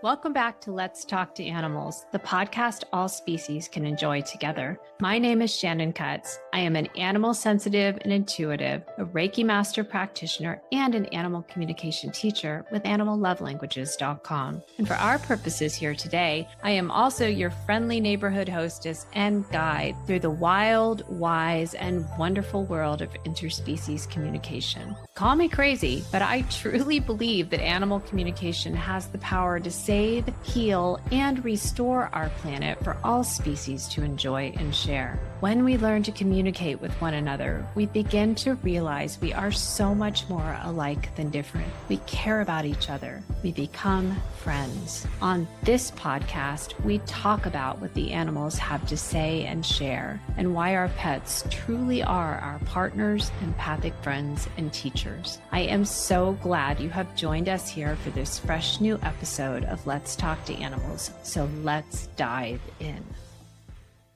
Welcome back to Let's Talk to Animals, the podcast all species can enjoy together. My name is Shannon Cutts. I am an animal sensitive and intuitive, a Reiki master practitioner, and an animal communication teacher with animallovelanguages.com. And for our purposes here today, I am also your friendly neighborhood hostess and guide through the wild, wise, and wonderful world of interspecies communication. Call me crazy, but I truly believe that animal communication has the power to save, heal, and restore our planet for all species to enjoy and share. When we learn to communicate with one another, we begin to realize we are so much more alike than different. We care about each other. We become friends. On this podcast, we talk about what the animals have to say and share, and why our pets truly are our partners, empathic friends, and teachers. I am so glad you have joined us here for this fresh new episode of Let's Talk to Animals. So let's dive in.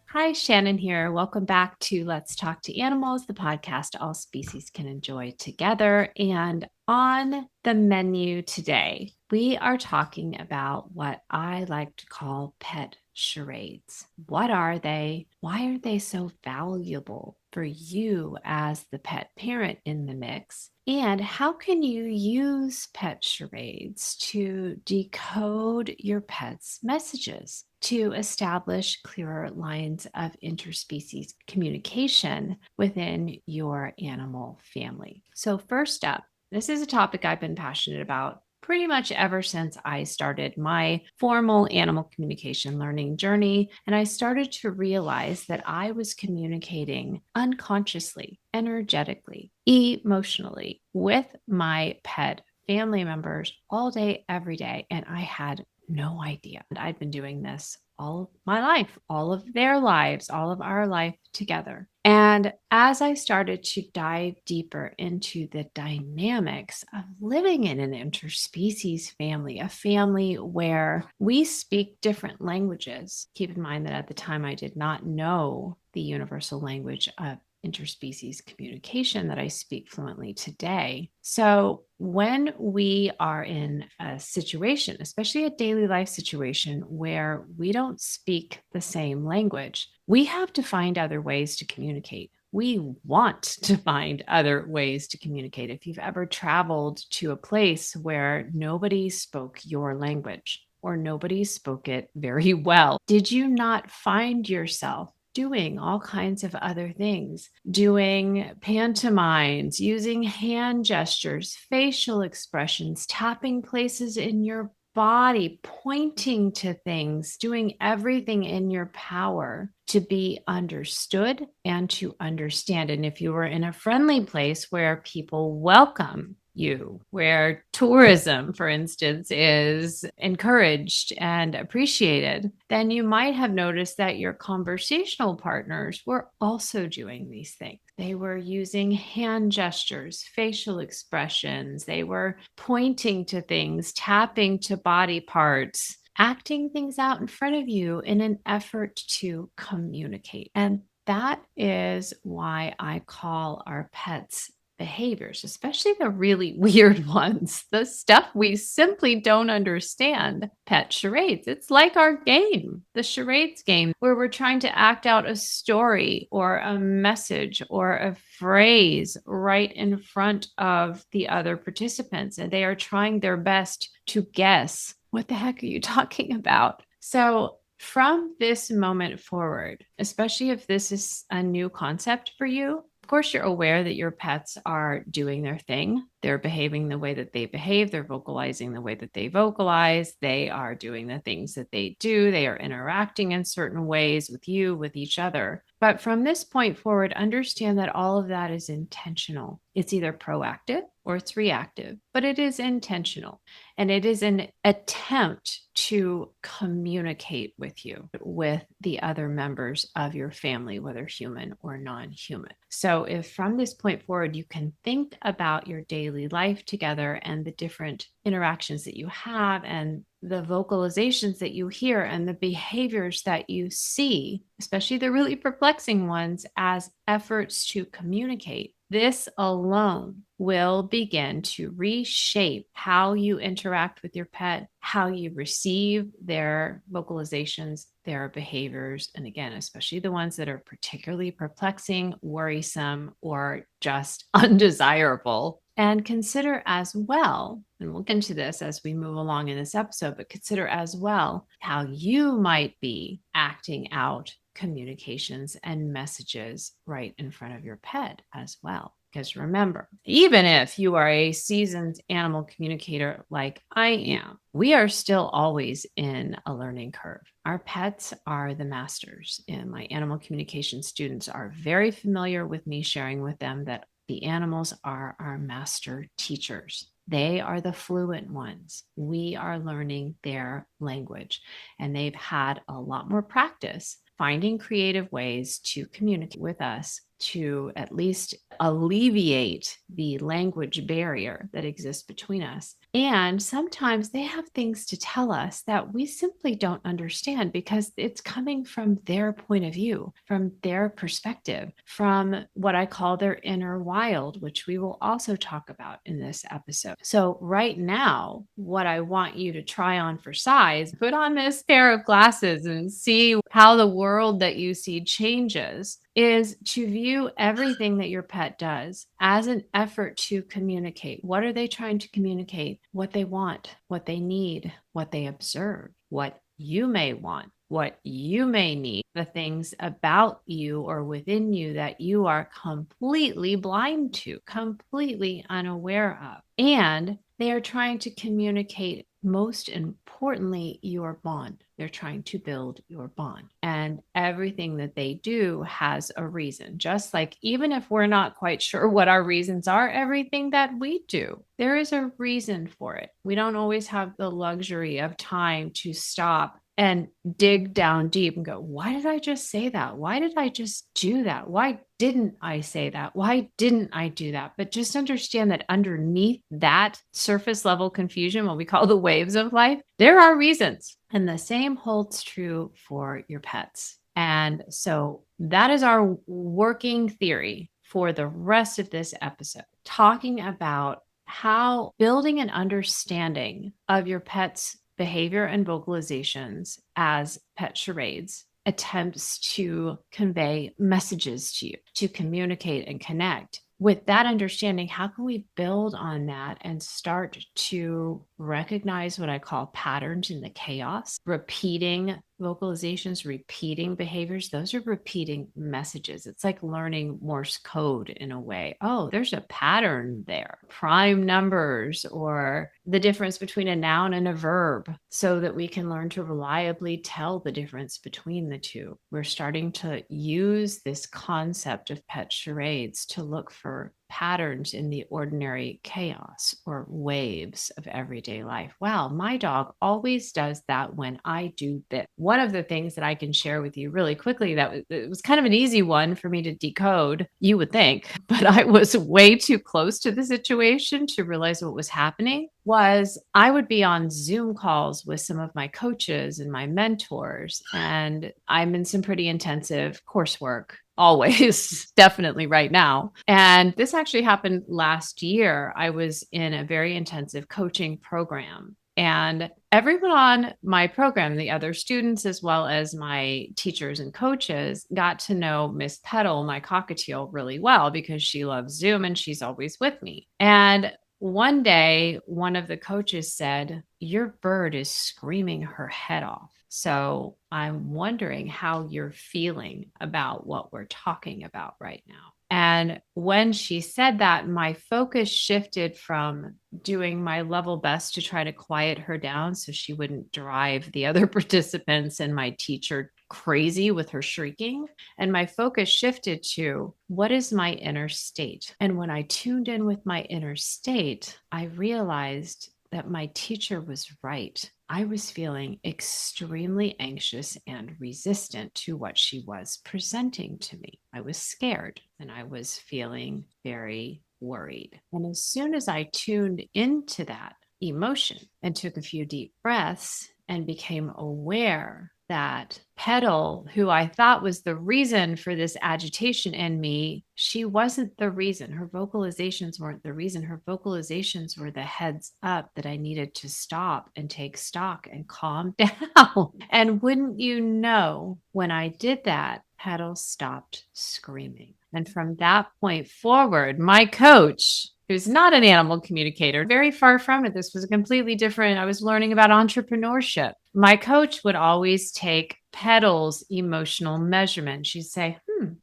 Hi, Shannon here. Welcome back to Let's Talk to Animals, the podcast all species can enjoy together. And on the menu today, we are talking about what I like to call pet charades. What are they? Why are they so valuable for you as the pet parent in the mix? And how can you use pet charades to decode your pet's messages, to establish clearer lines of interspecies communication within your animal family? So first up, this is a topic I've been passionate about pretty much ever since I started my formal animal communication learning journey. And I started to realize that I was communicating unconsciously, energetically, emotionally with my pet family members all day, every day. And I had no idea. And I'd been doing this all of my life, all of their lives, all of our life together. And as I started to dive deeper into the dynamics of living in an interspecies family, a family where we speak different languages, keep in mind that at the time I did not know the universal language of interspecies communication that I speak fluently today. So when we are in a situation, especially a daily life situation where we don't speak the same language, we have to find other ways to communicate. We want to find other ways to communicate. If you've ever traveled to a place where nobody spoke your language or nobody spoke it very well, did you not find yourself doing all kinds of other things, doing pantomimes, using hand gestures, facial expressions, tapping places in your body, pointing to things, doing everything in your power to be understood and to understand? And if you were in a friendly place where people welcome you, where tourism, for instance, is encouraged and appreciated, then you might have noticed that your conversational partners were also doing these things. They were using hand gestures, facial expressions, they were pointing to things, tapping to body parts, acting things out in front of you in an effort to communicate. And that is why I call our pets behaviors, especially the really weird ones, the stuff we simply don't understand, pet charades. It's like our game, the charades game, where we're trying to act out a story or a message or a phrase right in front of the other participants. And they are trying their best to guess, what the heck are you talking about? So from this moment forward, especially if this is a new concept for you, of course, you're aware that your pets are doing their thing. They're behaving the way that they behave. They're vocalizing the way that they vocalize. They are doing the things that they do. They are interacting in certain ways with you, with each other. But from this point forward, understand that all of that is intentional. It's either proactive or it's reactive, but it is intentional. And it is an attempt to communicate with you, with the other members of your family, whether human or non-human. So if from this point forward, you can think about your daily life together and the different interactions that you have and the vocalizations that you hear and the behaviors that you see, especially the really perplexing ones, as efforts to communicate, This alone will begin to reshape how you interact with your pet, how you receive their vocalizations, their behaviors, and again, especially the ones that are particularly perplexing, worrisome, or just undesirable. And consider as well, and we'll get into this as we move along in this episode, but consider as well how you might be acting out communications and messages right in front of your pet as well. Because remember, even if you are a seasoned animal communicator like I am, we are still always in a learning curve. Our pets are the masters, and my animal communication students are very familiar with me sharing with them that the animals are our master teachers. They are the fluent ones. We are learning their language, and they've had a lot more practice finding creative ways to communicate with us to at least alleviate the language barrier that exists between us. And sometimes they have things to tell us that we simply don't understand because it's coming from their point of view, from their perspective, from what I call their inner wild, which we will also talk about in this episode. So, right now, what I want you to try on for size, put on this pair of glasses and see how the world that you see changes, is to view everything that your pet does as an effort to communicate. What are they trying to communicate? What they want, what they need, what they observe, what you may want, what you may need, the things about you or within you that you are completely blind to, completely unaware of. And they are trying to communicate, most importantly, your bond. They're trying to build your bond. And everything that they do has a reason. Just like even if we're not quite sure what our reasons are, everything that we do, there is a reason for it. We don't always have the luxury of time to stop and dig down deep and go, why did I just say that? Why did I just do that? Why didn't I say that? Why didn't I do that? But just understand that underneath that surface level confusion, what we call the waves of life, there are reasons. And the same holds true for your pets. And so that is our working theory for the rest of this episode, talking about how building an understanding of your pet's behavior and vocalizations as pet charades attempts to convey messages to you, to communicate and connect. With that understanding, how can we build on that and start to recognize what I call patterns in the chaos, repeating vocalizations, repeating behaviors? Those are repeating messages. It's like learning Morse code in a way. Oh, there's a pattern there. Prime numbers or the difference between a noun and a verb so that we can learn to reliably tell the difference between the two. We're starting to use this concept of pet charades to look for patterns in the ordinary chaos or waves of everyday life. Wow, my dog always does that when I do this. One of the things that I can share with you really quickly it was kind of an easy one for me to decode, you would think, but I was way too close to the situation to realize what was happening. Was I would be on Zoom calls with some of my coaches and my mentors, and I'm in some pretty intensive coursework always, definitely right now. And this actually happened last year. I was in a very intensive coaching program. And everyone on my program, the other students, as well as my teachers and coaches, got to know Miss Petal, my cockatiel, really well because she loves Zoom and she's always with me. And one day, one of the coaches said, "Your bird is screaming her head off. So I'm wondering how you're feeling about what we're talking about right now." And when she said that, my focus shifted from doing my level best to try to quiet her down so she wouldn't drive the other participants and my teacher crazy with her shrieking. And my focus shifted to what is my inner state? And when I tuned in with my inner state, I realized that my teacher was right. I was feeling extremely anxious and resistant to what she was presenting to me. I was scared and I was feeling very worried. And as soon as I tuned into that emotion and took a few deep breaths and became aware that Petal, who I thought was the reason for this agitation in me, she wasn't the reason. Her vocalizations weren't the reason. Her vocalizations were the heads up that I needed to stop and take stock and calm down. And wouldn't you know, when I did that, Petal stopped screaming. And from that point forward, my coach, who's not an animal communicator, very far from it. This was a completely different. I was learning about entrepreneurship. My coach would always take Petal's emotional measurement. She'd say,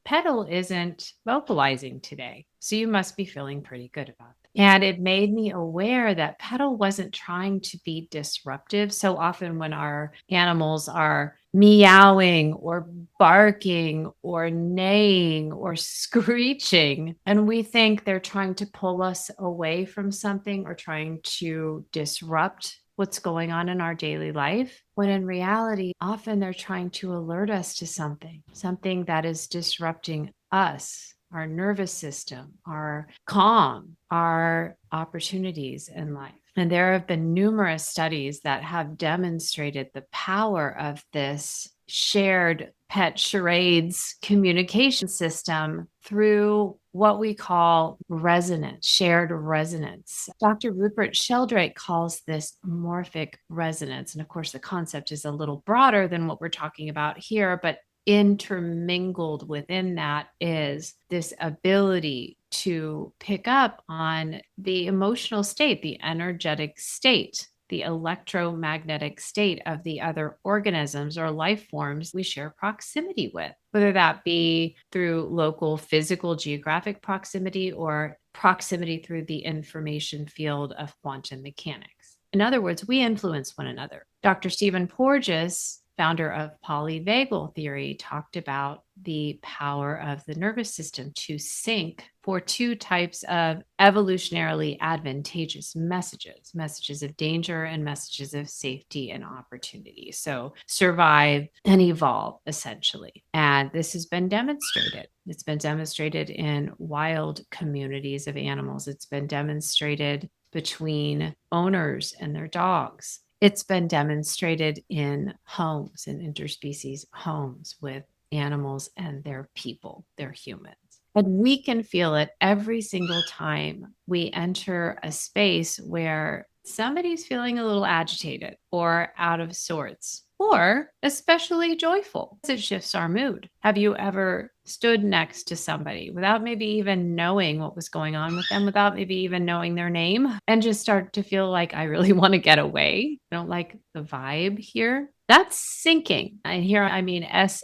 Petal isn't vocalizing today. So you must be feeling pretty good about it. And it made me aware that Petal wasn't trying to be disruptive. So often when our animals are meowing or barking or neighing or screeching, and we think they're trying to pull us away from something or trying to disrupt what's going on in our daily life, when in reality, often they're trying to alert us to something that is disrupting us, our nervous system, our calm, our opportunities in life. And there have been numerous studies that have demonstrated the power of this shared pet charades communication system through what we call resonance, shared resonance. Dr. Rupert Sheldrake calls this morphic resonance. And of course, the concept is a little broader than what we're talking about here, but intermingled within that is this ability to pick up on the emotional state, the energetic state, the electromagnetic state of the other organisms or life forms we share proximity with, whether that be through local physical geographic proximity or proximity through the information field of quantum mechanics. In other words, we influence one another. Dr. Stephen Porges, founder of polyvagal theory, talked about the power of the nervous system to sync for two types of evolutionarily advantageous messages of danger and messages of safety and opportunity. So survive and evolve, essentially. And this has been demonstrated. It's been demonstrated in wild communities of animals. It's been demonstrated between owners and their dogs. It's been demonstrated in homes, in interspecies homes with animals and their people, their humans. And we can feel it every single time we enter a space where somebody's feeling a little agitated or out of sorts, or especially joyful. It shifts our mood. Have you ever stood next to somebody without maybe even knowing what was going on with them, without maybe even knowing their name, and just start to feel like I really want to get away? I don't like the vibe here. That's syncing. And here I mean syncing.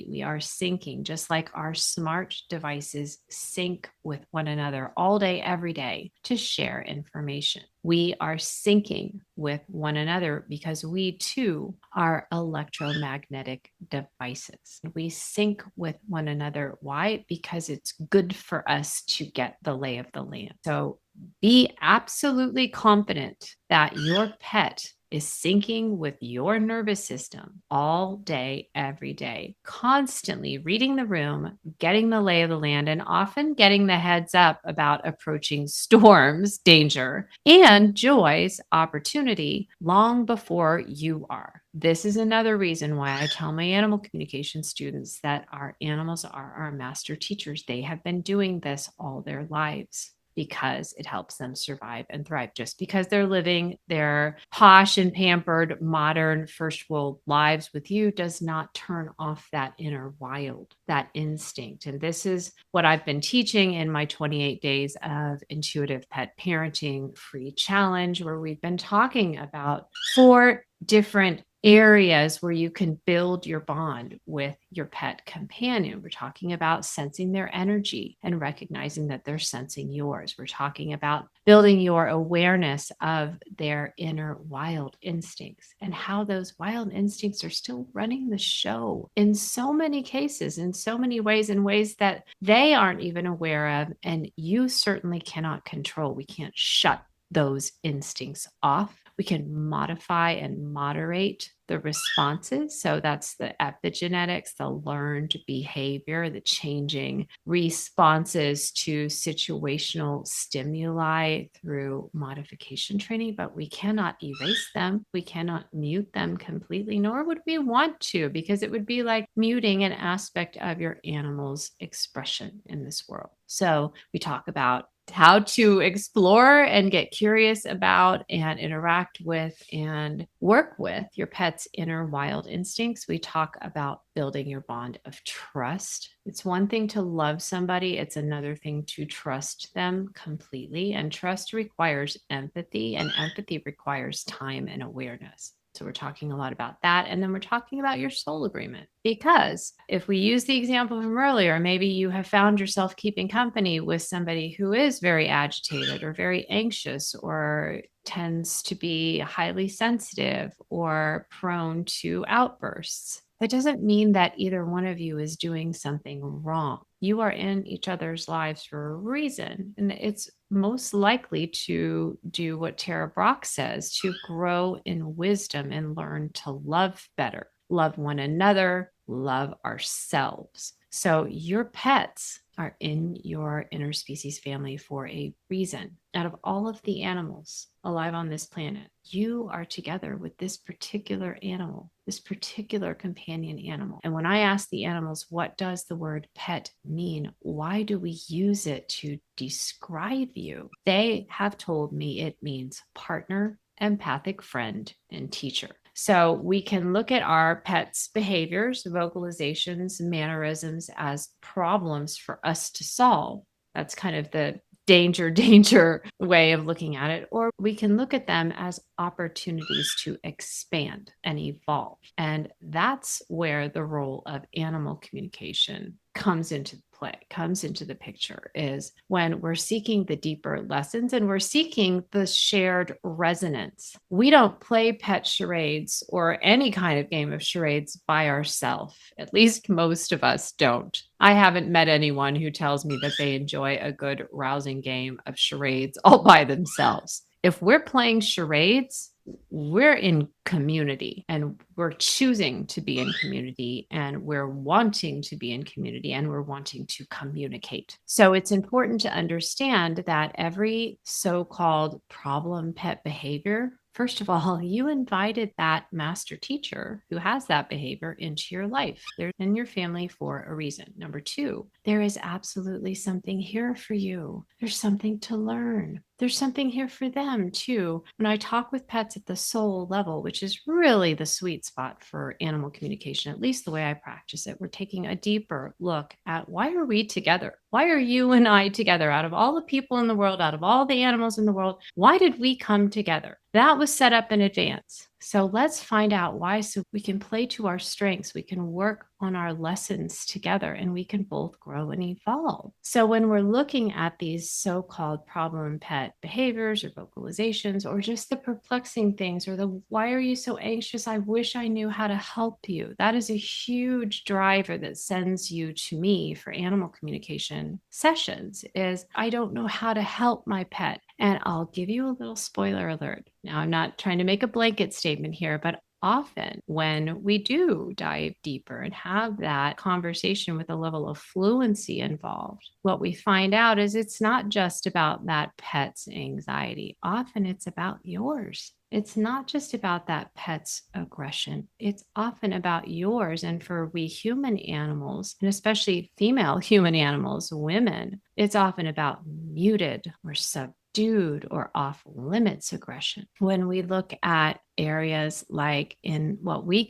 We are syncing, just like our smart devices sync with one another all day, every day to share information. We are syncing with one another because we too are electromagnetic devices. We sync with one another. Why? Because it's good for us to get the lay of the land. So be absolutely confident that your pet is syncing with your nervous system all day, every day, constantly reading the room, getting the lay of the land, and often getting the heads up about approaching storms, danger, and joys, opportunity, long before you are. This is another reason why I tell my animal communication students that our animals are our master teachers. They have been doing this all their lives, because it helps them survive and thrive. Just because they're living their posh and pampered modern first world lives with you does not turn off that inner wild, that instinct. And this is what I've been teaching in my 28 days of intuitive pet parenting free challenge, where we've been talking about 4 different areas where you can build your bond with your pet companion. We're talking about sensing their energy and recognizing that they're sensing yours. We're talking about building your awareness of their inner wild instincts and how those wild instincts are still running the show in so many cases, in so many ways, in ways that they aren't even aware of, and you certainly cannot control. We can't shut those instincts off. We can modify and moderate the responses. So that's the epigenetics, the learned behavior, the changing responses to situational stimuli through modification training, but we cannot erase them. We cannot mute them completely, nor would we want to, because it would be like muting an aspect of your animal's expression in this world. So we talk about how to explore and get curious about and interact with and work with your pet's inner wild instincts. We talk about building your bond of trust. It's one thing to love somebody, it's another thing to trust them completely. And trust requires empathy, and empathy requires time and awareness. So we're talking a lot about that. And then we're talking about your soul agreement. Because if we use the example from earlier, maybe you have found yourself keeping company with somebody who is very agitated or very anxious or tends to be highly sensitive or prone to outbursts. That doesn't mean that either one of you is doing something wrong. You are in each other's lives for a reason. And it's most likely to do what Tara Brach says, to grow in wisdom and learn to love better, love one another, love ourselves. So your pets are in your interspecies family for a reason. Out of all of the animals alive on this planet, you are together with this particular animal, this particular companion animal. And when I ask the animals, what does the word pet mean? Why do we use it to describe you? They have told me it means partner, empathic friend, and teacher. So we can look at our pets' behaviors, vocalizations, mannerisms as problems for us to solve. That's kind of the danger way of looking at it. Or we can look at them as opportunities to expand and evolve. And that's where the role of animal communication comes into play, comes into the picture, is when we're seeking the deeper lessons and we're seeking the shared resonance. We don't play pet charades or any kind of game of charades by ourselves. At least most of us don't. I haven't met anyone who tells me that they enjoy a good, rousing game of charades all by themselves. If we're playing charades, we're in community and we're choosing to be in community and we're wanting to be in community and we're wanting to communicate. So it's important to understand that every so-called problem pet behavior, first of all, you invited that master teacher who has that behavior into your life. They're in your family for a reason. Number two, there is absolutely something here for you. There's something to learn. There's something here for them too. When I talk with pets at the soul level, which is really the sweet spot for animal communication, at least the way I practice it, we're taking a deeper look at why are we together? Why are you and I together? Out of all the people in the world, out of all the animals in the world, why did we come together? That was set up in advance. So let's find out why, so we can play to our strengths. We can work on our lessons together and we can both grow and evolve. So when we're looking at these so-called problem pet behaviors or vocalizations, or just the perplexing things, or the why are you so anxious? I wish I knew how to help you. That is a huge driver that sends you to me for animal communication sessions, is I don't know how to help my pet. And I'll give you a little spoiler alert. Now, I'm not trying to make a blanket statement here, but often when we do dive deeper and have that conversation with a level of fluency involved, what we find out is it's not just about that pet's anxiety. Often it's about yours. It's not just about that pet's aggression. It's often about yours. And for we human animals, and especially female human animals, women, it's often about muted or subdued or off limits aggression. When we look at areas like in what we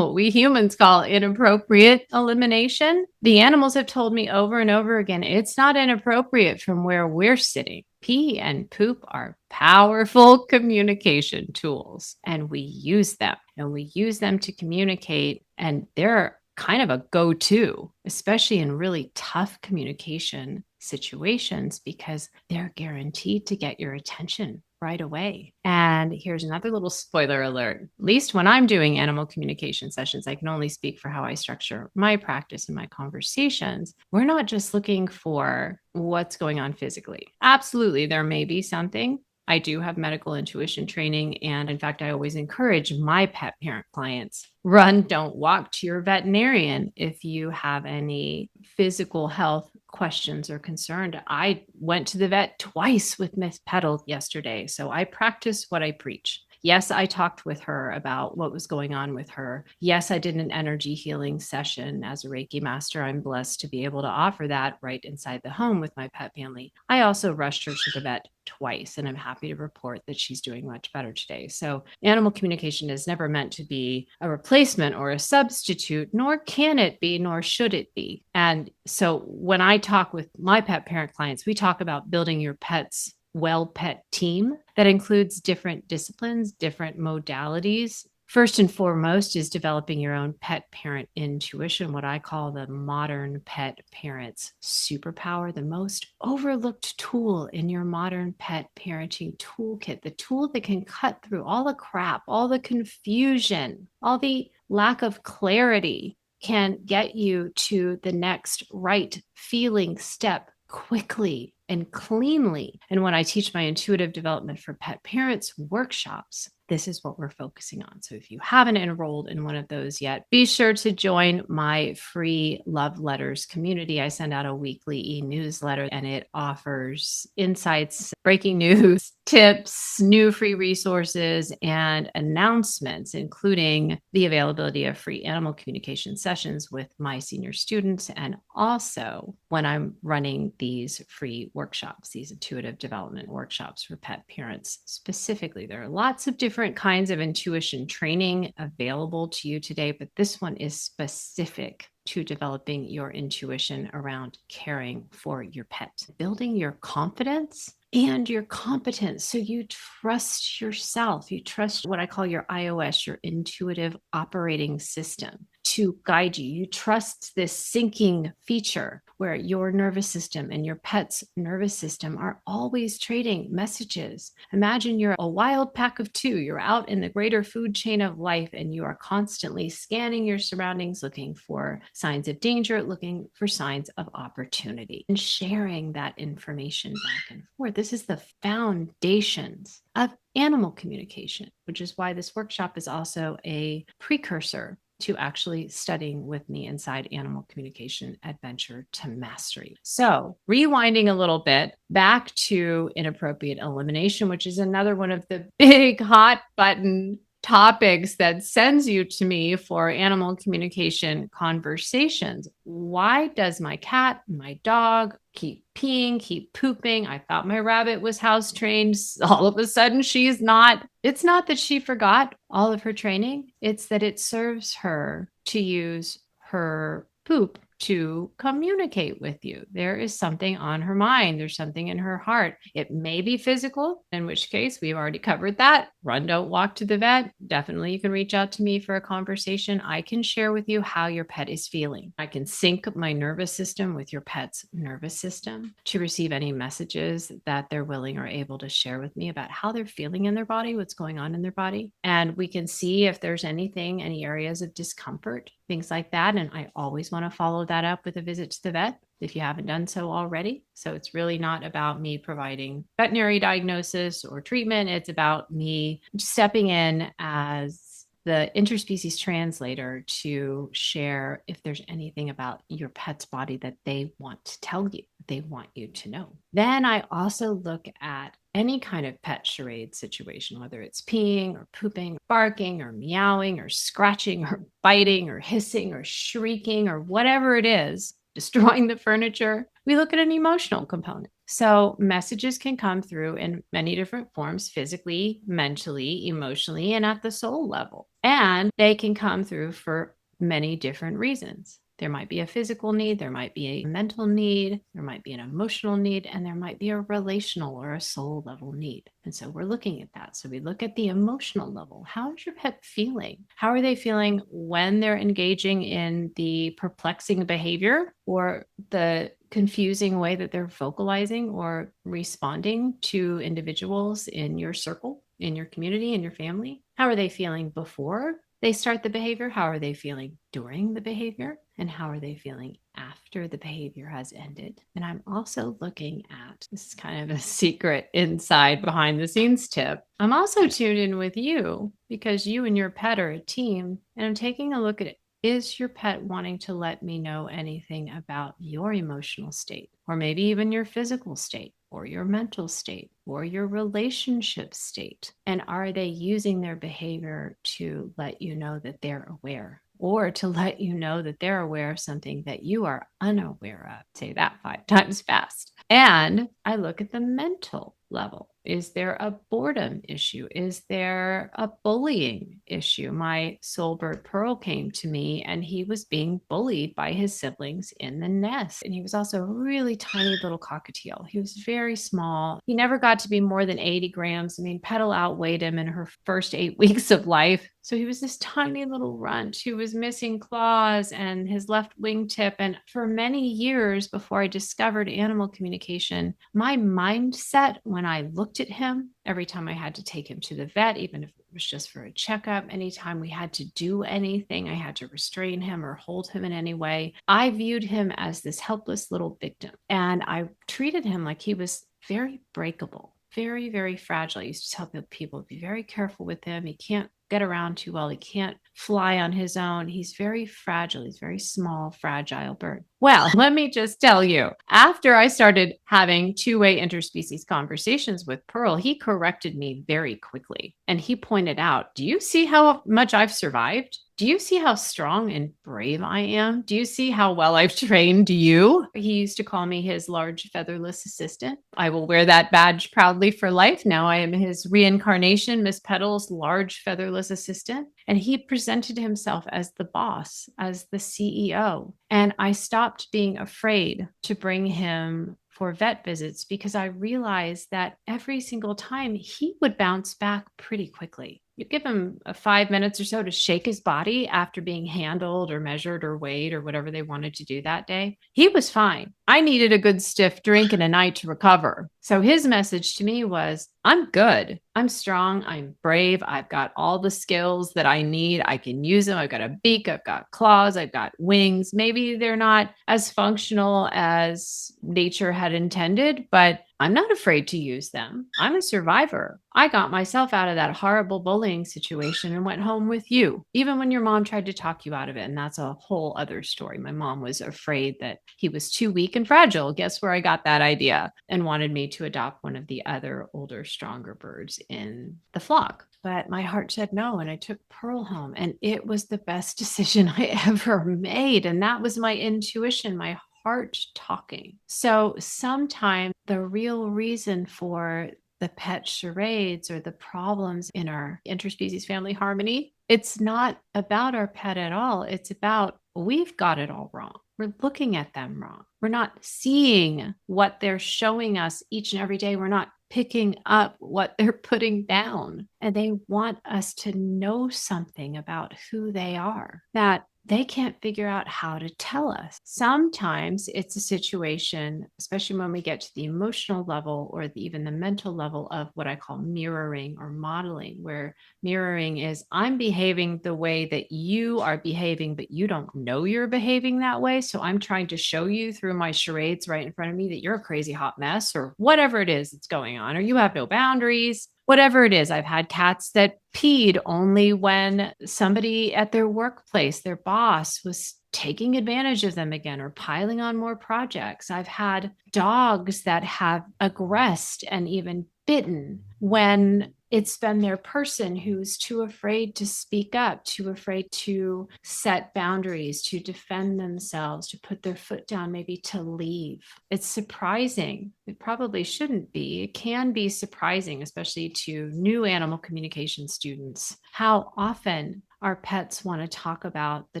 humans call inappropriate elimination, the animals have told me over and over again, it's not inappropriate from where we're sitting. Pee and poop are powerful communication tools, and we use them to communicate, and they're kind of a go-to, especially in really tough communication situations, because they're guaranteed to get your attention right away. And here's another little spoiler alert. At least when I'm doing animal communication sessions, I can only speak for how I structure my practice and my conversations. We're not just looking for what's going on physically. Absolutely, there may be something, I do have medical intuition training. And in fact, I always encourage my pet parent clients run, don't walk to your veterinarian if you have any physical health questions or concerned. I went to the vet twice with Miss Petal yesterday. So I practice what I preach. Yes, I talked with her about what was going on with her. Yes, I did an energy healing session as a Reiki master. I'm blessed to be able to offer that right inside the home with my pet family. I also rushed her to the vet twice, and I'm happy to report that she's doing much better today. So, animal communication is never meant to be a replacement or a substitute, nor can it be, nor should it be. And so, when I talk with my pet parent clients, we talk about building your pet's well pet team that includes different disciplines, different modalities. First and foremost is developing your own pet parent intuition, what I call the modern pet parent's superpower, the most overlooked tool in your modern pet parenting toolkit, the tool that can cut through all the crap, all the confusion, all the lack of clarity, can get you to the next right feeling step quickly and cleanly. And when I teach my intuitive development for pet parents workshops, this is what we're focusing on. So if you haven't enrolled in one of those yet, be sure to join my free love letters community. I send out a weekly e-newsletter and it offers insights, breaking news, tips, new free resources, and announcements, including the availability of free animal communication sessions with my senior students. And also when I'm running these free workshops, these intuitive development workshops for pet parents specifically. There are lots of different kinds of intuition training available to you today, but this one is specific to developing your intuition around caring for your pet, building your confidence and your competence. So you trust yourself. You trust what I call your iOS, your intuitive operating system, to guide you. You trust this syncing feature where your nervous system and your pet's nervous system are always trading messages. Imagine you're a wild pack of two. You're out in the greater food chain of life and you are constantly scanning your surroundings, looking for signs of danger, looking for signs of opportunity, and sharing that information back and forth. This is the foundations of animal communication, which is why this workshop is also a precursor to actually studying with me inside Animal Communication Adventure to Mastery. So, rewinding a little bit back to inappropriate elimination, which is another one of the big hot button topics that sends you to me for animal communication conversations. Why does my cat, my dog keep peeing, keep pooping? I thought my rabbit was house trained. All of a sudden, she's not. It's not that she forgot all of her training. It's that it serves her to use her poop to communicate with you. There is something on her mind. There's something in her heart. It may be physical, in which case we've already covered that. Run, don't walk to the vet. Definitely you can reach out to me for a conversation. I can share with you how your pet is feeling. I can sync my nervous system with your pet's nervous system to receive any messages that they're willing or able to share with me about how they're feeling in their body, what's going on in their body. And we can see if there's anything, any areas of discomfort, things like that. And I always want to follow that up with a visit to the vet if you haven't done so already. So it's really not about me providing veterinary diagnosis or treatment. It's about me stepping in as the interspecies translator to share if there's anything about your pet's body that they want to tell you, they want you to know. Then I also look at any kind of pet charade situation, whether it's peeing or pooping, barking or meowing or scratching or biting or hissing or shrieking or whatever it is, destroying the furniture. We look at an emotional component. So messages can come through in many different forms, physically, mentally, emotionally, and at the soul level. And they can come through for many different reasons. There might be a physical need, there might be a mental need, there might be an emotional need, and there might be a relational or a soul level need. And so we're looking at that. So we look at the emotional level. How is your pet feeling? How are they feeling when they're engaging in the perplexing behavior or the confusing way that they're vocalizing or responding to individuals in your circle, in your community, in your family? How are they feeling before they start the behavior? How are they feeling during the behavior? And how are they feeling after the behavior has ended. And I'm also looking at, this is kind of a secret inside behind the scenes tip. I'm also tuned in with you because you and your pet are a team. And I'm taking a look at it. Is your pet wanting to let me know anything about your emotional state, or maybe even your physical state, or your mental state, or your relationship state? And are they using their behavior to let you know that they're aware, or to let you know that they're aware of something that you are unaware of? Say that 5 times fast. And I look at the mental level. Is there a boredom issue? Is there a bullying issue? My soulbird Pearl came to me and he was being bullied by his siblings in the nest. And he was also a really tiny little cockatiel. He was very small. He never got to be more than 80 grams. I mean, Petal outweighed him in her first 8 weeks of life. So he was this tiny little runt who was missing claws and his left wingtip. And for many years before I discovered animal communication, my mindset when I looked at him, every time I had to take him to the vet, even if it was just for a checkup, anytime we had to do anything, I had to restrain him or hold him in any way, I viewed him as this helpless little victim. And I treated him like he was very breakable, very, very fragile. I used to tell people, be very careful with him. He can't get around too well. He can't fly on his own. He's very fragile. He's very small, fragile bird. Well, let me just tell you, after I started having two-way interspecies conversations with Pearl, he corrected me very quickly. And he pointed out, do you see how much I've survived? Do you see how strong and brave I am? Do you see how well I've trained you? He used to call me his large featherless assistant. I will wear that badge proudly for life. Now I am his reincarnation, Miss Petal's large featherless assistant. And he presented himself as the boss, as the CEO. And I stopped being afraid to bring him for vet visits because I realized that every single time he would bounce back pretty quickly. You give him 5 minutes or so to shake his body after being handled or measured or weighed or whatever they wanted to do that day. He was fine. I needed a good stiff drink and a night to recover. So his message to me was, I'm good. I'm strong. I'm brave. I've got all the skills that I need. I can use them. I've got a beak. I've got claws. I've got wings. Maybe they're not as functional as nature had intended, but I'm not afraid to use them. I'm a survivor. I got myself out of that horrible bullying situation and went home with you, even when your mom tried to talk you out of it. And that's a whole other story. My mom was afraid that he was too weak and fragile. Guess where I got that idea? And wanted me to adopt one of the other older, stronger birds in the flock. But my heart said no, and I took Pearl home, and it was the best decision I ever made. And that was my intuition, my heart talking. So sometimes the real reason for the pet charades or the problems in our interspecies family harmony, it's not about our pet at all. It's about we've got it all wrong. We're looking at them wrong. We're not seeing what they're showing us each and every day. We're not picking up what they're putting down. And they want us to know something about who they are that they can't figure out how to tell us. Sometimes it's a situation, especially when we get to the emotional level or even the mental level, of what I call mirroring or modeling, where mirroring is I'm behaving the way that you are behaving, but you don't know you're behaving that way. So I'm trying to show you through my charades right in front of me that you're a crazy hot mess or whatever it is that's going on, or you have no boundaries. Whatever it is. I've had cats that peed only when somebody at their workplace, their boss, was taking advantage of them again or piling on more projects. I've had dogs that have aggressed and even bitten when it's been their person who's too afraid to speak up, too afraid to set boundaries, to defend themselves, to put their foot down, maybe to leave. It's surprising. It probably shouldn't be. It can be surprising, especially to new animal communication students, how often our pets want to talk about the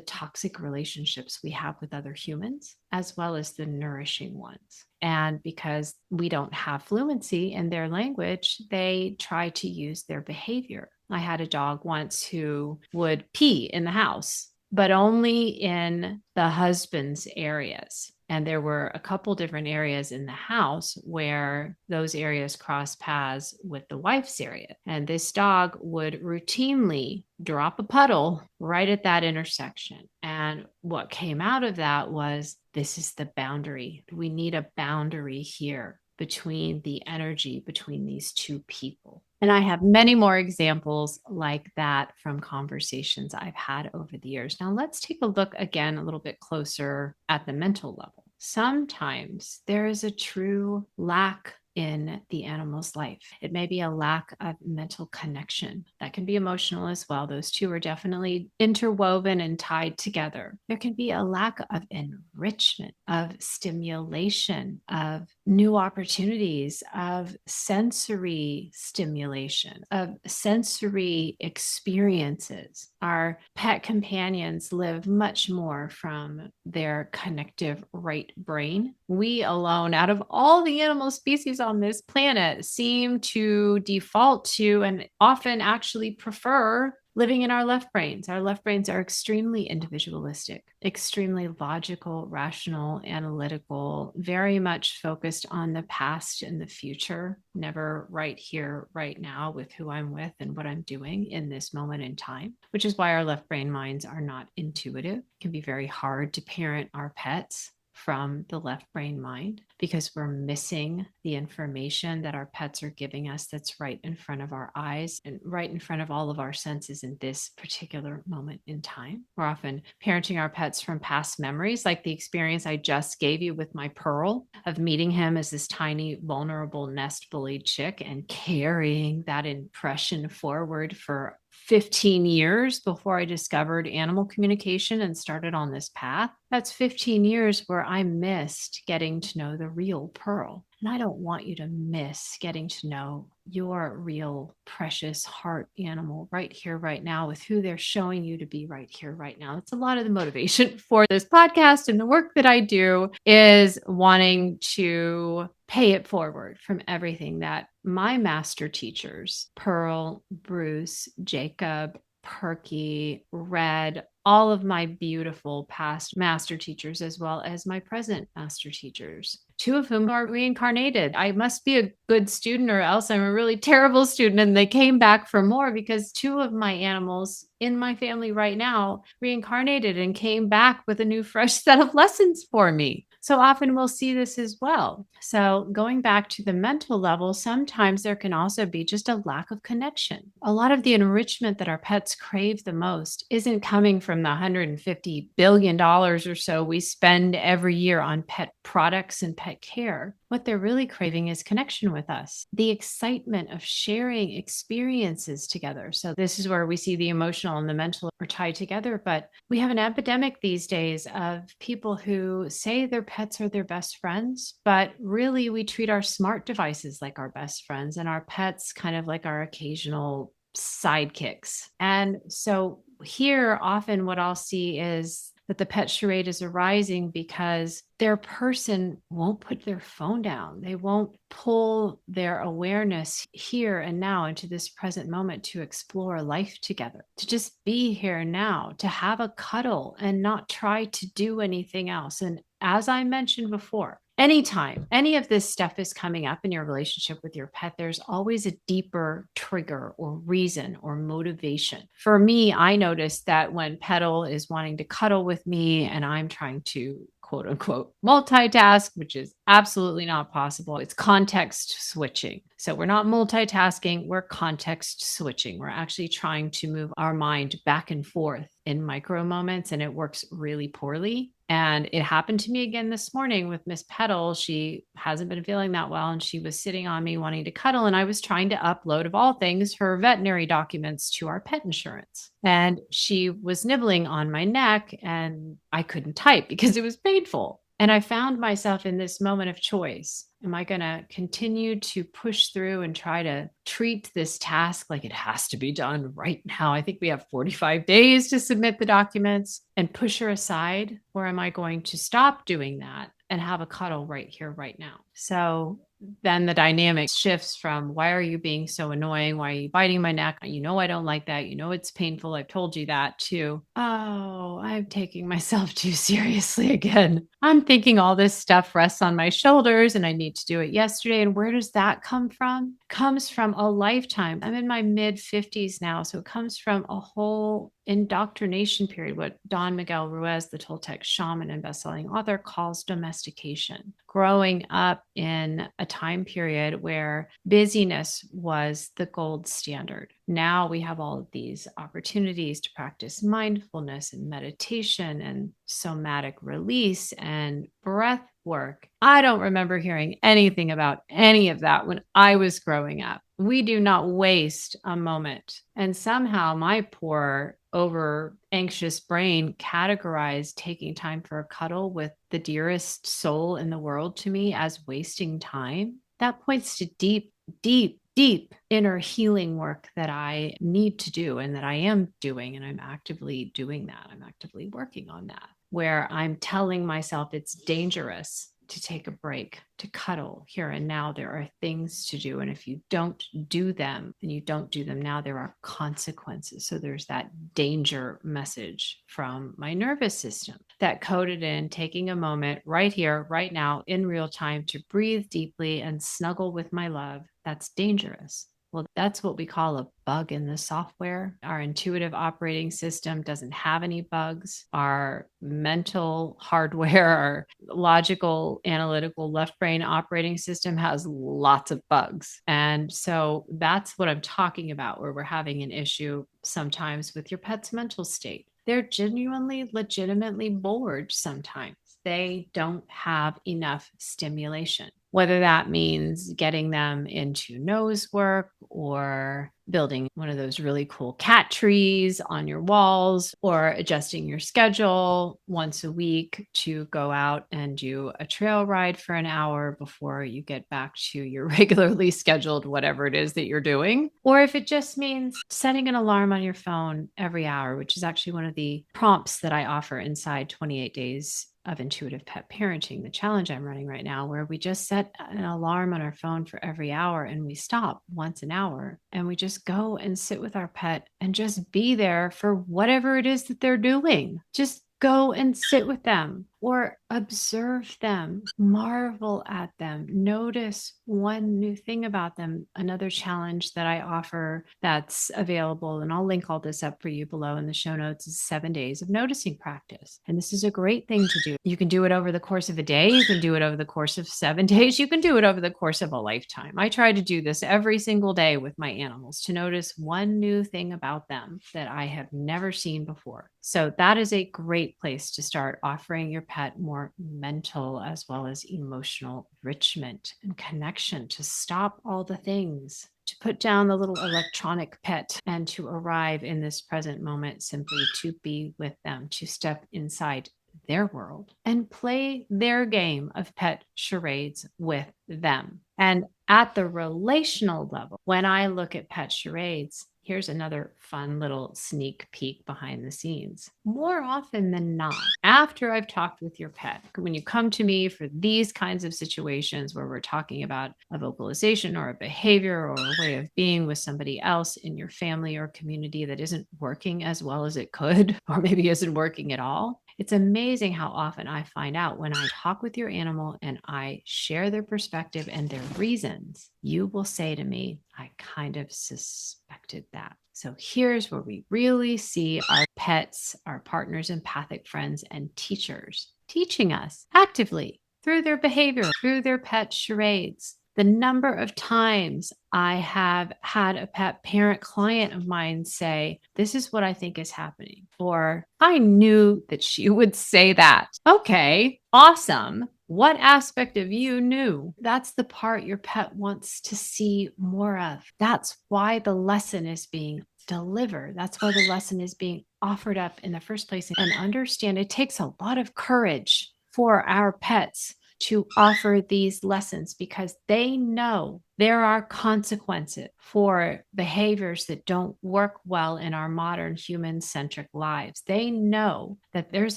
toxic relationships we have with other humans, as well as the nourishing ones. And because we don't have fluency in their language, they try to use their behavior. I had a dog once who would pee in the house, but only in the husband's areas. And there were a couple different areas in the house where those areas cross paths with the wife's area. And this dog would routinely drop a puddle right at that intersection. And what came out of that was, this is the boundary. We need a boundary here between the energy between these two people. And I have many more examples like that from conversations I've had over the years. Now, let's take a look again a little bit closer at the mental level. Sometimes there is a true lack in the animal's life. It may be a lack of mental connection. That can be emotional as well. Those two are definitely interwoven and tied together. There can be a lack of enrichment, of stimulation, of new opportunities, of sensory stimulation, of sensory experiences. Our pet companions live much more from their connective right brain. We alone, out of all the animal species on this planet, seem to default to and often actually prefer living in our left brains. Our left brains are extremely individualistic, extremely logical, rational, analytical, very much focused on the past and the future, never right here, right now with who I'm with and what I'm doing in this moment in time, which is why our left brain minds are not intuitive. It can be very hard to parent our pets from the left brain mind because we're missing the information that our pets are giving us that's right in front of our eyes and right in front of all of our senses in this particular moment in time. We're often parenting our pets from past memories, like the experience I just gave you with my Pearl of meeting him as this tiny, vulnerable, nest bullied chick and carrying that impression forward for 15 years before I discovered animal communication and started on this path. That's 15 years where I missed getting to know the real Pearl. And I don't want you to miss getting to know your real precious heart animal right here, right now, with who they're showing you to be right here, right now. That's a lot of the motivation for this podcast and the work that I do, is wanting to pay it forward from everything that my master teachers, Pearl, Bruce, Jacob, Perky, Red, all of my beautiful past master teachers, as well as my present master teachers, two of whom are reincarnated. I must be a good student or else I'm a really terrible student. And they came back for more because two of my animals in my family right now reincarnated and came back with a new fresh set of lessons for me. So often we'll see this as well. So going back to the mental level, sometimes there can also be just a lack of connection. A lot of the enrichment that our pets crave the most isn't coming from the $150 billion or so we spend every year on pet products and pet care. What they're really craving is connection with us, the excitement of sharing experiences together. So this is where we see the emotional and the mental are tied together. But we have an epidemic these days of people who say their pets are their best friends, but really we treat our smart devices like our best friends and our pets kind of like our occasional sidekicks. And so here, often what I'll see is that the pet charade is arising because their person won't put their phone down. They won't pull their awareness here and now into this present moment to explore life together, to just be here now, to have a cuddle and not try to do anything else. And as I mentioned before, anytime any of this stuff is coming up in your relationship with your pet, there's always a deeper trigger or reason or motivation. For me, I noticed that when Petal is wanting to cuddle with me and I'm trying to quote unquote multitask, which is absolutely not possible. It's context switching. So we're not multitasking, we're context switching. We're actually trying to move our mind back and forth in micro moments, and it works really poorly. And it happened to me again this morning with Miss Petal. She hasn't been feeling that well, and she was sitting on me wanting to cuddle. And I was trying to upload, of all things, her veterinary documents to our pet insurance. And she was nibbling on my neck, and I couldn't type because it was painful. And I found myself in this moment of choice. Am I going to continue to push through and try to treat this task like it has to be done right now? I think we have 45 days to submit the documents and push her aside. Or am I going to stop doing that and have a cuddle right here, right now? So then the dynamic shifts from, why are you being so annoying? Why are you biting my neck? You know, I don't like that. You know, it's painful. I've told you that, to, oh, I'm taking myself too seriously again. I'm thinking all this stuff rests on my shoulders and I need to do it yesterday. And where does that come from? It comes from a lifetime. I'm in my mid 50s now. So it comes from a whole indoctrination period, what Don Miguel Ruiz, the Toltec shaman and bestselling author, calls domestication. Growing up in a time period where busyness was the gold standard. Now we have all of these opportunities to practice mindfulness and meditation and somatic release and breath work. I don't remember hearing anything about any of that when I was growing up. We do not waste a moment. And somehow my poor, over anxious brain categorized taking time for a cuddle with the dearest soul in the world to me as wasting time. That points to deep, deep, deep inner healing work that I need to do and that I am doing. And I'm actively doing that. I'm actively working on that, where I'm telling myself it's dangerous to take a break, to cuddle here and now. There are things to do. And if you don't do them and you don't do them now, there are consequences. So there's that danger message from my nervous system that coded in taking a moment right here, right now, in real time to breathe deeply and snuggle with my love. That's dangerous. Well, that's what we call a bug in the software. Our intuitive operating system doesn't have any bugs. Our mental hardware, our logical, analytical left brain operating system has lots of bugs. And so that's what I'm talking about, where we're having an issue sometimes with your pet's mental state. They're genuinely, legitimately bored sometimes. They don't have enough stimulation, whether that means getting them into nose work or building one of those really cool cat trees on your walls, or adjusting your schedule once a week to go out and do a trail ride for an hour before you get back to your regularly scheduled whatever it is that you're doing. Or if it just means setting an alarm on your phone every hour, which is actually one of the prompts that I offer inside 28 days of intuitive pet parenting, the challenge I'm running right now, where we just set an alarm on our phone for every hour and we stop once an hour and we just go and sit with our pet and just be there for whatever it is that they're doing. Just go and sit with them or observe them, marvel at them, notice one new thing about them. Another challenge that I offer that's available, and I'll link all this up for you below in the show notes, is 7 days of noticing practice. And this is a great thing to do. You can do it over the course of a day. You can do it over the course of 7 days. You can do it over the course of a lifetime. I try to do this every single day with my animals, to notice one new thing about them that I have never seen before. So that is a great place to start offering your pet more mental as well as emotional enrichment and connection, to stop all the things, to put down the little electronic pet and to arrive in this present moment, simply to be with them, to step inside their world and play their game of pet charades with them. And at the relational level, when I look at pet charades, here's another fun little sneak peek behind the scenes. More often than not, after I've talked with your pet, when you come to me for these kinds of situations where we're talking about a vocalization or a behavior or a way of being with somebody else in your family or community that isn't working as well as it could, or maybe isn't working at all, it's amazing how often I find out when I talk with your animal and I share their perspective and their reasons, you will say to me, I kind of suspected that. So here's where we really see our pets, our partners, empathic friends, and teachers teaching us actively through their behavior, through their pet charades. The number of times I have had a pet parent client of mine say, this is what I think is happening, or I knew that she would say that. Okay, awesome. What aspect of you knew? That's the part your pet wants to see more of. That's why the lesson is being delivered. That's why the lesson is being offered up in the first place. And understand it takes a lot of courage for our pets to offer these lessons, because they know there are consequences for behaviors that don't work well in our modern human-centric lives. They know that there's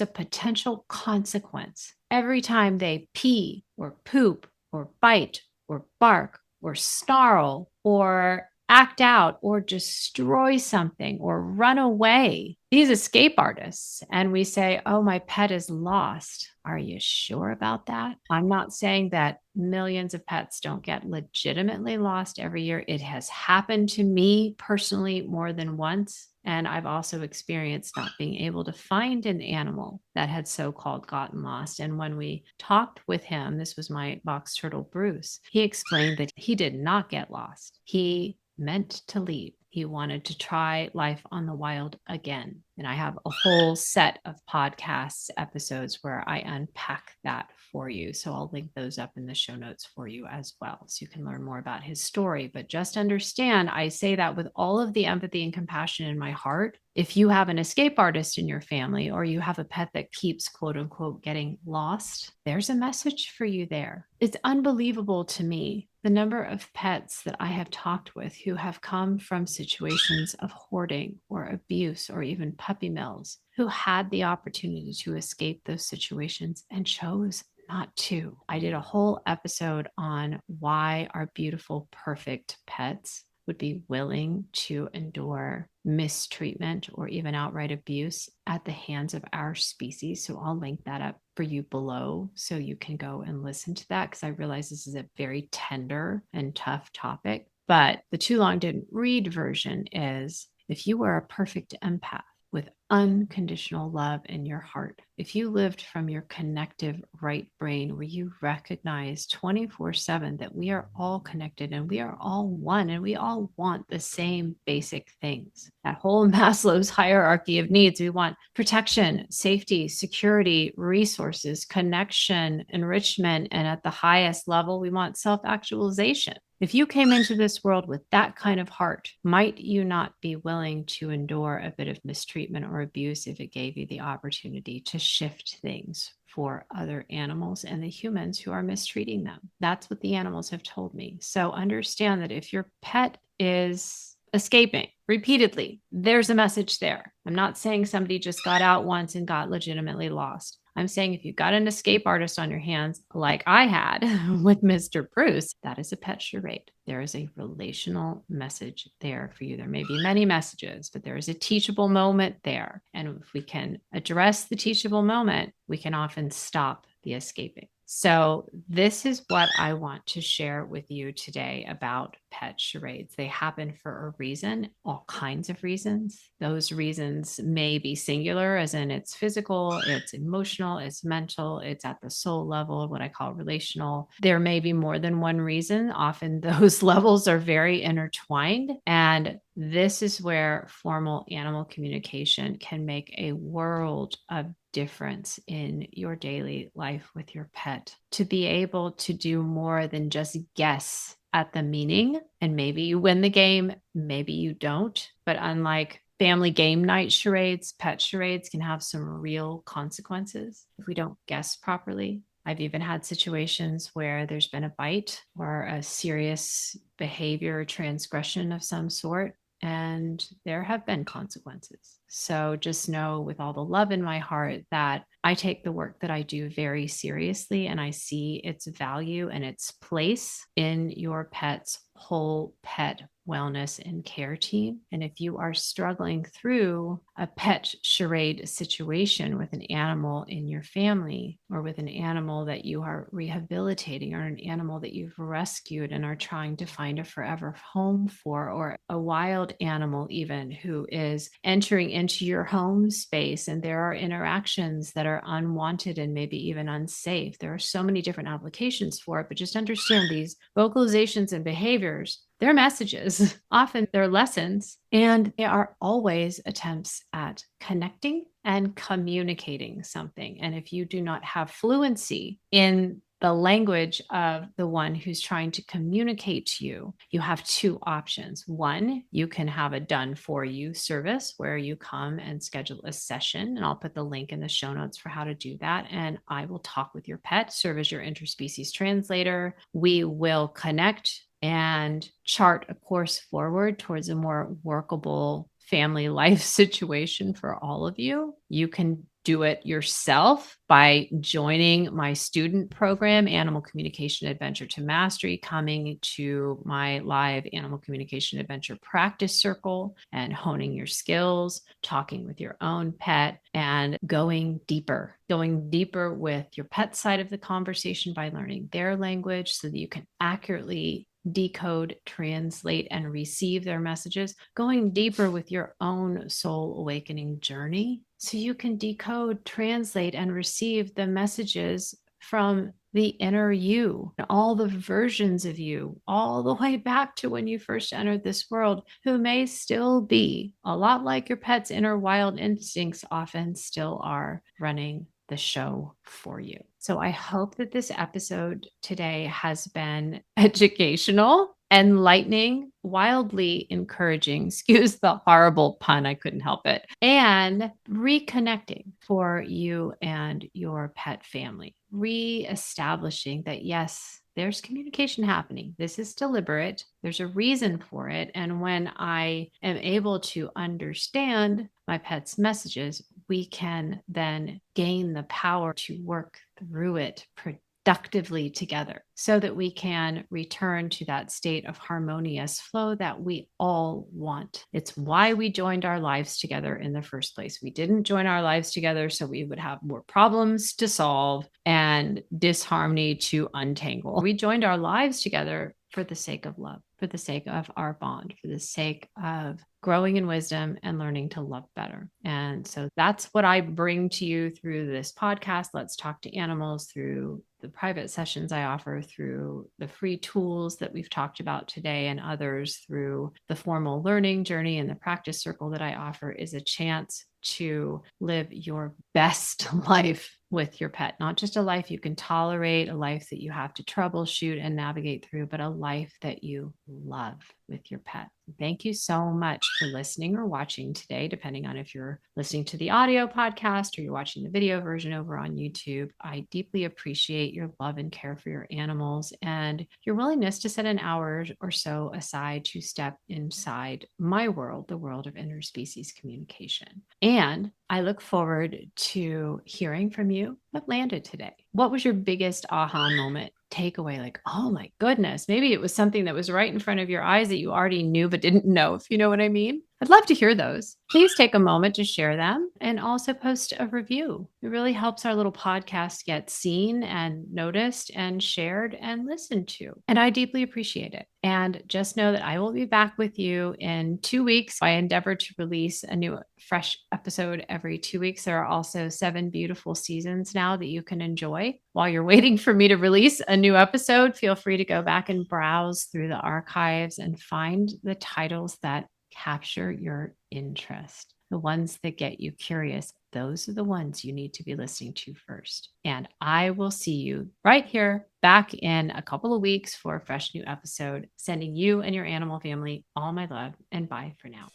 a potential consequence every time they pee or poop or bite or bark or snarl or act out or destroy something or run away. These escape artists. And we say, oh, my pet is lost. Are you sure about that? I'm not saying that millions of pets don't get legitimately lost every year. It has happened to me personally more than once. And I've also experienced not being able to find an animal that had so-called gotten lost. And when we talked with him, this was my box turtle, Bruce, he explained that he did not get lost. He meant to leave. He wanted to try life on the wild again. And I have a whole set of podcasts episodes where I unpack that for you. So I'll link those up in the show notes for you as well, so you can learn more about his story. But just understand, I say that with all of the empathy and compassion in my heart. If you have an escape artist in your family, or you have a pet that keeps, quote unquote, getting lost, there's a message for you there. It's unbelievable to me the number of pets that I have talked with who have come from situations of hoarding or abuse or even puppy mills, who had the opportunity to escape those situations and chose not to. I did a whole episode on why our beautiful, perfect pets would be willing to endure mistreatment or even outright abuse at the hands of our species. So I'll link that up for you below so you can go and listen to that, because I realize this is a very tender and tough topic. But the Too Long Didn't Read version is, if you were a perfect empath with unconditional love in your heart, if you lived from your connective right brain, where you recognize 24/7 that we are all connected and we are all one and we all want the same basic things, that whole Maslow's hierarchy of needs, we want protection, safety, security, resources, connection, enrichment, and at the highest level, we want self-actualization. If you came into this world with that kind of heart, might you not be willing to endure a bit of mistreatment or abuse if it gave you the opportunity to shift things for other animals and the humans who are mistreating them? That's what the animals have told me. So understand that if your pet is escaping repeatedly, there's a message there. I'm not saying somebody just got out once and got legitimately lost. I'm saying if you've got an escape artist on your hands, like I had with Mr. Bruce, that is a pet charade. There is a relational message there for you. There may be many messages, but there is a teachable moment there. And if we can address the teachable moment, we can often stop the escaping. So this is what I want to share with you today about pet charades. They happen for a reason, all kinds of reasons. Those reasons may be singular, as in it's physical, it's emotional, it's mental, it's at the soul level, what I call relational. There may be more than one reason. Often those levels are very intertwined. And this is where formal animal communication can make a world of difference in your daily life with your pet, to be able to do more than just guess at the meaning. And maybe you win the game, maybe you don't. But unlike family game night charades, pet charades can have some real consequences if we don't guess properly. I've even had situations where there's been a bite or a serious behavior or transgression of some sort, and there have been consequences. So just know, with all the love in my heart, that I take the work that I do very seriously, and I see its value and its place in your pet's whole pet wellness and care team. And if you are struggling through a pet charade situation with an animal in your family, or with an animal that you are rehabilitating, or an animal that you've rescued and are trying to find a forever home for, or a wild animal even who is entering into your home space and there are interactions that are unwanted and maybe even unsafe, there are so many different applications for it. But just understand, these vocalizations and behaviors, they're messages, often they're lessons, and they are always attempts at connecting and communicating something. And if you do not have fluency in the language of the one who's trying to communicate to you, you have two options. One, you can have a done for you service where you come and schedule a session, and I'll put the link in the show notes for how to do that. And I will talk with your pet, serve as your interspecies translator. We will connect and chart a course forward towards a more workable family life situation for all of you. You can do it yourself by joining my student program, Animal Communication Adventure to Mastery, coming to my live Animal Communication Adventure practice circle and honing your skills, talking with your own pet, and going deeper with your pet side of the conversation by learning their language so that you can accurately decode, translate, and receive their messages, going deeper with your own soul awakening journey so you can decode, translate, and receive the messages from the inner you, all the versions of you, all the way back to when you first entered this world, who may still be a lot like your pet's inner wild instincts often still are running the show for you. So I hope that this episode today has been educational, enlightening, wildly encouraging, excuse the horrible pun, I couldn't help it, and reconnecting for you and your pet family, reestablishing that yes, there's communication happening. This is deliberate. There's a reason for it. And when I am able to understand my pet's messages, we can then gain the power to work through it productively together so that we can return to that state of harmonious flow that we all want. It's why we joined our lives together in the first place. We didn't join our lives together so we would have more problems to solve and disharmony to untangle. We joined our lives together for the sake of love, for the sake of our bond, for the sake of growing in wisdom and learning to love better. And so that's what I bring to you through this podcast. Let's Talk to Animals, through the private sessions I offer, through the free tools that we've talked about today and others, through the formal learning journey and the practice circle that I offer, is a chance to live your best life with your pet, not just a life you can tolerate, a life that you have to troubleshoot and navigate through, but a life that you love with your pet. Thank you so much for listening or watching today, depending on if you're listening to the audio podcast or you're watching the video version over on YouTube. I deeply appreciate your love and care for your animals and your willingness to set an hour or so aside to step inside my world, the world of interspecies communication. And I look forward to hearing from you. What landed today? What was your biggest aha moment? Takeaway, like, oh my goodness, maybe it was something that was right in front of your eyes that you already knew but didn't know, if you know what I mean. I'd love to hear those. Please take a moment to share them and also post a review. It really helps our little podcast get seen and noticed and shared and listened to. And I deeply appreciate it. And just know that I will be back with you in 2 weeks. I endeavor to release a new fresh episode every 2 weeks. There are also 7 beautiful seasons now that you can enjoy. While you're waiting for me to release a new episode, feel free to go back and browse through the archives and find the titles that capture your interest, the ones that get you curious. Those are the ones you need to be listening to first. And I will see you right here back in a couple of weeks for a fresh new episode, sending you and your animal family all my love, and bye for now.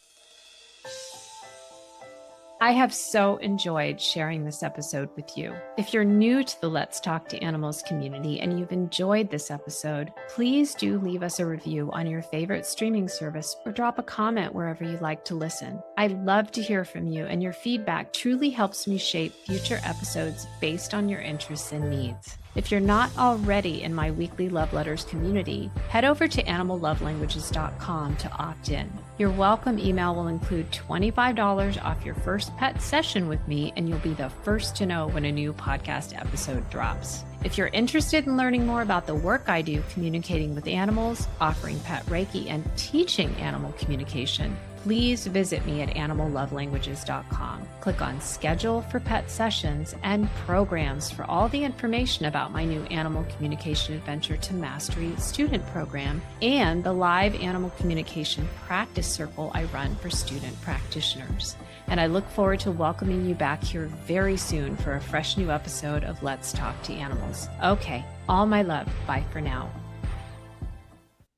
I have so enjoyed sharing this episode with you. If you're new to the Let's Talk to Animals community and you've enjoyed this episode, please do leave us a review on your favorite streaming service or drop a comment wherever you like to listen. I love to hear from you, and your feedback truly helps me shape future episodes based on your interests and needs. If you're not already in my weekly Love Letters community, head over to animallovelanguages.com to opt in. Your welcome email will include $25 off your first pet session with me, and you'll be the first to know when a new podcast episode drops. If you're interested in learning more about the work I do communicating with animals, offering pet Reiki, and teaching animal communication, please visit me at animallovelanguages.com. Click on Schedule for Pet Sessions and Programs for all the information about my new Animal Communication Adventure to Mastery student program and the live animal communication practice circle I run for student practitioners. And I look forward to welcoming you back here very soon for a fresh new episode of Let's Talk to Animals. Okay, all my love. Bye for now.